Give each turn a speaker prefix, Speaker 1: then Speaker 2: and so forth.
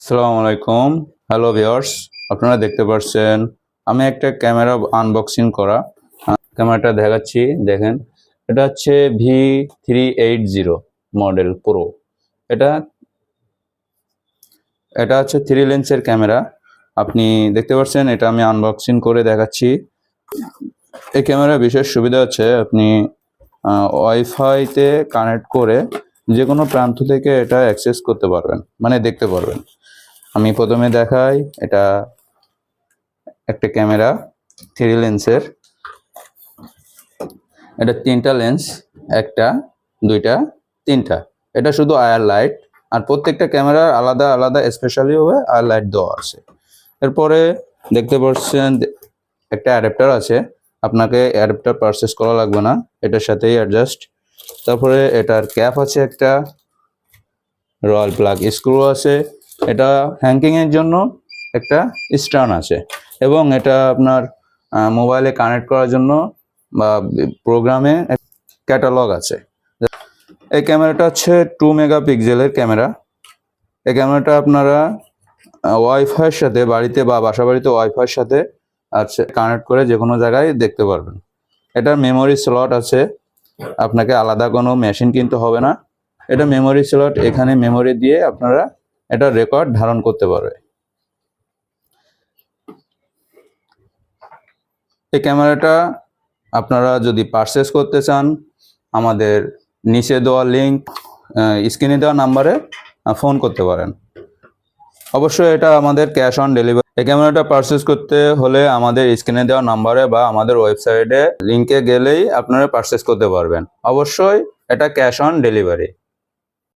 Speaker 1: আসসালামু আলাইকুম। Hello viewers, আপনারা দেখতে পাচ্ছেন আমি একটা ক্যামেরা আনবক্সিং করা ক্যামেরাটা দেখাচ্ছি। দেখেন, এটা হচ্ছে V380 মডেল প্রো। এটা এটা হচ্ছে 3 লেন্সের ক্যামেরা। আপনি দেখতে পাচ্ছেন, এটা আমি আনবক্সিং করে দেখাচ্ছি। এই ক্যামেরার বিশেষ সুবিধা হচ্ছে আপনি ওয়াইফাইতে কানেক্ট করে যে কোনো প্রান্ত থেকে এটা অ্যাক্সেস করতে পারবেন, মানে দেখতে পারবেন। আমি প্রথমে দেখাই, এটা একটা ক্যামেরা 3 লেন্সের। এটা 3টা লেন্স, একটা, দুইটা, তিনটা। এটা শুধু আয়ার লাইট, আর প্রত্যেকটা ক্যামেরার আলাদা আলাদা স্পেশালি ভাবে আয়ার লাইট দেওয়া আছে। এরপরে দেখতে পাচ্ছেন একটা অ্যাডাপ্টার আছে। আপনাকে অ্যাডাপ্টার পারচেস করা লাগবে না, এটার সাথেই অ্যাডজাস্ট। তারপরে এটার ক্যাপ আছে, একটা রয়্যাল প্লাগ স্ক্রু আছে। এটা হ্যাঙ্কিং এর জন্য একটা স্ট্যান্ড আছে, এবং এটা আপনার মোবাইলে কানেক্ট করার জন্য বা প্রোগ্রামে ক্যাটালগ আছে। এই ক্যামেরাটা হচ্ছে 2 মেগাপিক্সেলের ক্যামেরা। এই ক্যামেরাটা আপনারা ওয়াইফাইয়ের সাথে বাড়িতে বা বাসা বাড়িতে ওয়াইফাইয়ের সাথে আছে কানেক্ট করে যে কোনো জায়গায় দেখতে পারবেন। এটার মেমোরি স্লট আছে, আপনাকে আলাদা কোনো মেশিন কিনতে হবে না। এটা মেমোরি স্লট, এখানে মেমোরি দিয়ে আপনারা এটা রেকর্ড ধারণ করতে পারবে। এই ক্যামেরাটা আপনারা যদি পারচেস করতে চান, আমাদের নিচে দেওয়া লিঙ্ক, স্ক্রিনে দেওয়া নাম্বারে ফোন করতে পারেন। অবশ্যই এটা আমাদের ক্যাশ অন ডেলিভারি। এই ক্যামেরাটা পারচেস করতে হলে আমাদের স্ক্রিনে দেওয়া নাম্বারে বা আমাদের ওয়েবসাইটে লিঙ্কে গেলেই আপনারা পারচেস করতে পারবেন। অবশ্যই এটা ক্যাশ অন ডেলিভারি।